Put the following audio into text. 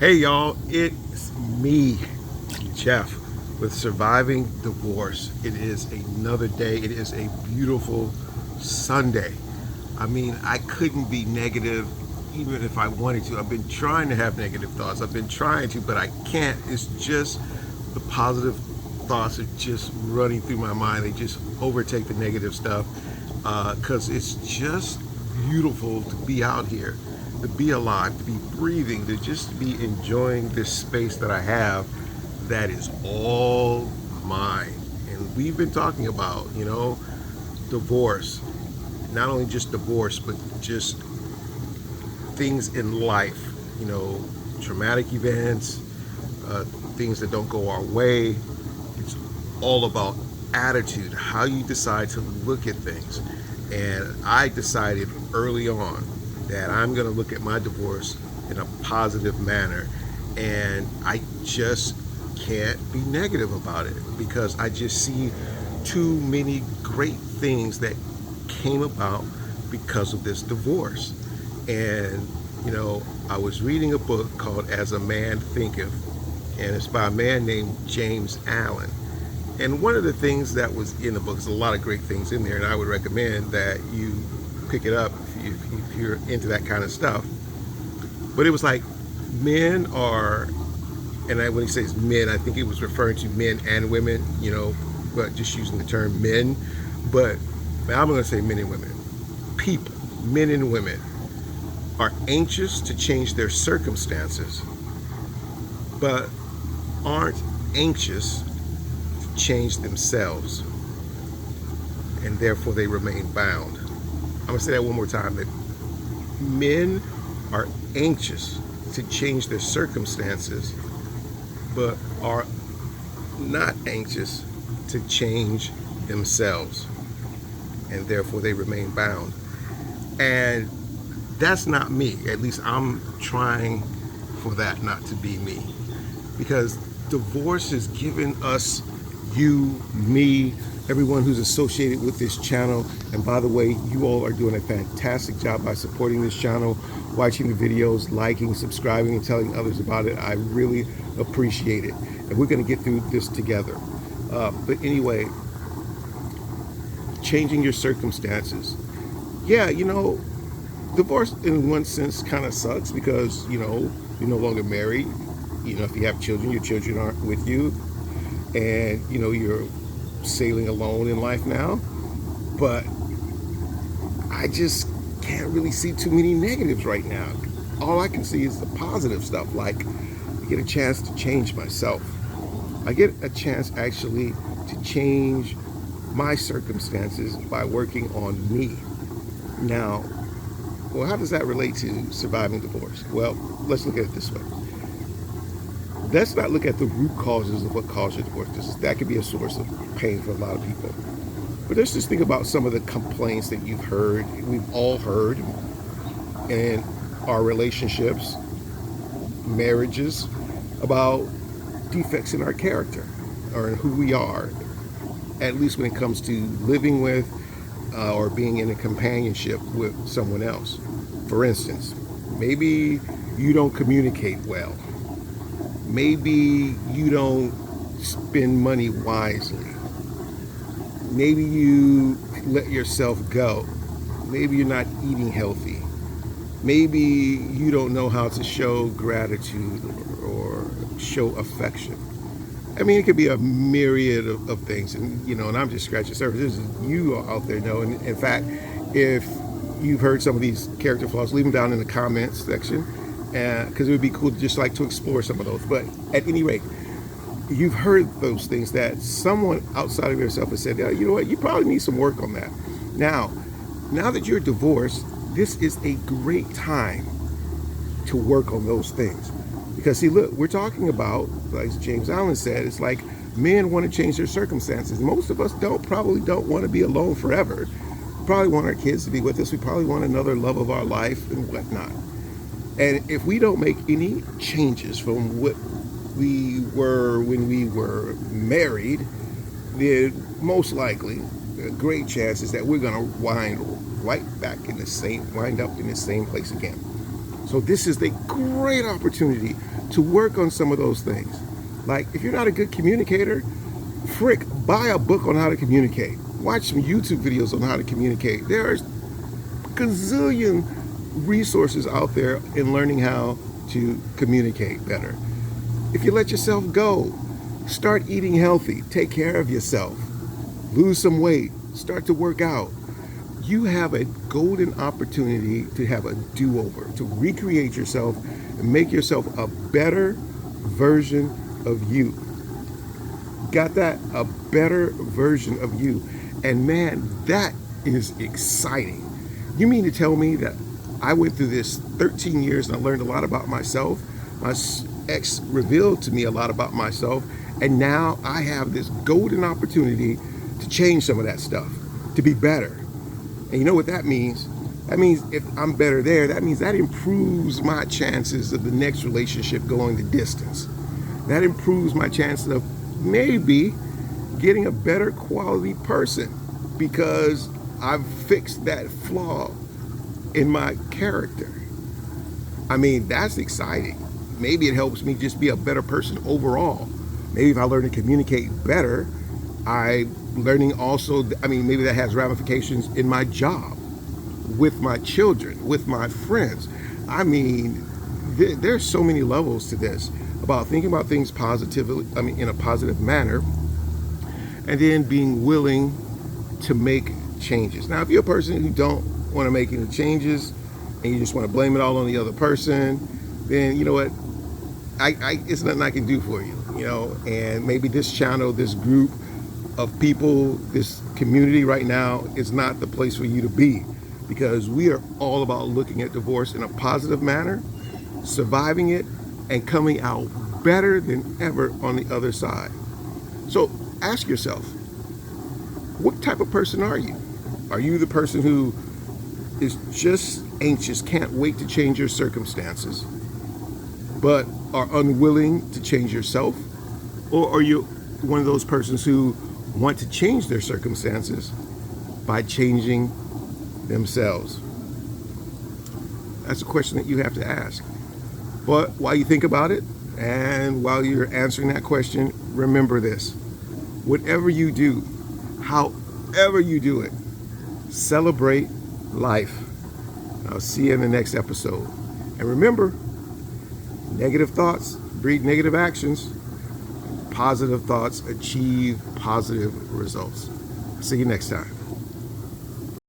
Hey y'all, it's me, Jeff, with Surviving Divorce. It is another day. It is a beautiful Sunday. I mean, I couldn't be negative even if I wanted to. I've been trying to have negative thoughts. I've been trying to, but I can't. It's just the positive thoughts are just running through my mind. They just overtake the negative stuff because it's just beautiful to be out here, to be alive, to be breathing, to just be enjoying this space that I have that is all mine. And we've been talking about, divorce, not only just divorce, but just things in life, you know, traumatic events, things that don't go our way. It's all about attitude, how you decide to look at things. And I decided early on that I'm going to look at my divorce in a positive manner. And I just can't be negative about it because I just see too many great things that came about because of this divorce. And, I was reading a book called As a Man Thinketh, and it's by a man named James Allen. And one of the things that was in the book, there's a lot of great things in there, and I would recommend that you pick it up if you're into that kind of stuff. But it was like men are, when he says men, I think he was referring to men and women, but just using the term men. But I'm going to say men and women. People, men and women, are anxious to change their circumstances, but aren't anxious to change themselves, and therefore they remain bound. I'm going to say that one more time, that men are anxious to change their circumstances, but are not anxious to change themselves, and therefore they remain bound. And that's not me. At least I'm trying for that not to be me. Because divorce has given us, you, me, everyone who's associated with this channel. And by the way, you all are doing a fantastic job by supporting this channel, watching the videos, liking, subscribing, and telling others about it. I really appreciate it. And we're going to get through this together. But anyway, changing your circumstances. Yeah, divorce in one sense kind of sucks because, you're no longer married. If you have children, your children aren't with you. And, you're sailing alone in life now. But I just can't really see too many negatives right now. All I can see is the positive stuff, like I get a chance to change myself. I get a chance actually to change my circumstances by working on me. Now, well, how does that relate to surviving divorce? Well, let's look at it this way. Let's not look at the root causes of what caused your divorce. That could be a source of pain for a lot of people. But let's just think about some of the complaints that you've heard, we've all heard, in our relationships, marriages, about defects in our character or in who we are, at least when it comes to living with or being in a companionship with someone else. For instance, maybe you don't communicate well. Maybe you don't spend money wisely. Maybe you let yourself go. Maybe you're not eating healthy. Maybe you don't know how to show gratitude or show affection. I mean, it could be a myriad of things, and and I'm just scratching the surface. This is you out there know. And in fact, if you've heard some of these character flaws, leave them down in the comments section, because it would be cool to explore some of those. But at any rate, you've heard those things that someone outside of yourself has said, you know what, you probably need some work on that. Now that you're divorced, this is a great time to work on those things. Because see, look, we're talking about, like James Allen said, it's like men want to change their circumstances. Most of us probably don't want to be alone forever. We probably want our kids to be with us. We probably want another love of our life and whatnot. And if we don't make any changes from what we were when we were married, then most likely, a great chance is that we're going to wind up in the same place again. So this is a great opportunity to work on some of those things. Like, if you're not a good communicator, buy a book on how to communicate. Watch some YouTube videos on how to communicate. There are gazillion resources out there in learning how to communicate better. If you let yourself go, start eating healthy, take care of yourself, lose some weight, start to work out. You have a golden opportunity to have a do-over, to recreate yourself and make yourself a better version of you. Got that? A better version of you. And man, that is exciting. You mean to tell me that I went through this 13 years and I learned a lot about myself? My ex revealed to me a lot about myself, and now I have this golden opportunity to change some of that stuff, to be better. And you know what that means? That means if I'm better there, that means that improves my chances of the next relationship going the distance. That improves my chances of maybe getting a better quality person because I've fixed that flaw in my character. I mean, that's exciting. Maybe it helps me just be a better person overall. Maybe if I learn to communicate better, I'm learning also, maybe that has ramifications in my job, with my children, with my friends. There's so many levels to this about thinking about things positively, in a positive manner, and then being willing to make changes. Now, if you're a person who don't want to make any changes and you just want to blame it all on the other person, then you know what? It's nothing I can do for you, and maybe this channel, this group of people, this community right now is not the place for you to be, because we are all about looking at divorce in a positive manner, surviving it, and coming out better than ever on the other side. So ask yourself, what type of person are you? Are you the person who is just anxious, can't wait to change your circumstances, but are unwilling to change yourself? Or are you one of those persons who want to change their circumstances by changing themselves? That's a question that you have to ask. But while you think about it, and while you're answering that question, remember this: whatever you do, however you do it, celebrate life. I'll see you in the next episode. And remember, negative thoughts breed negative actions. Positive thoughts achieve positive results. See you next time.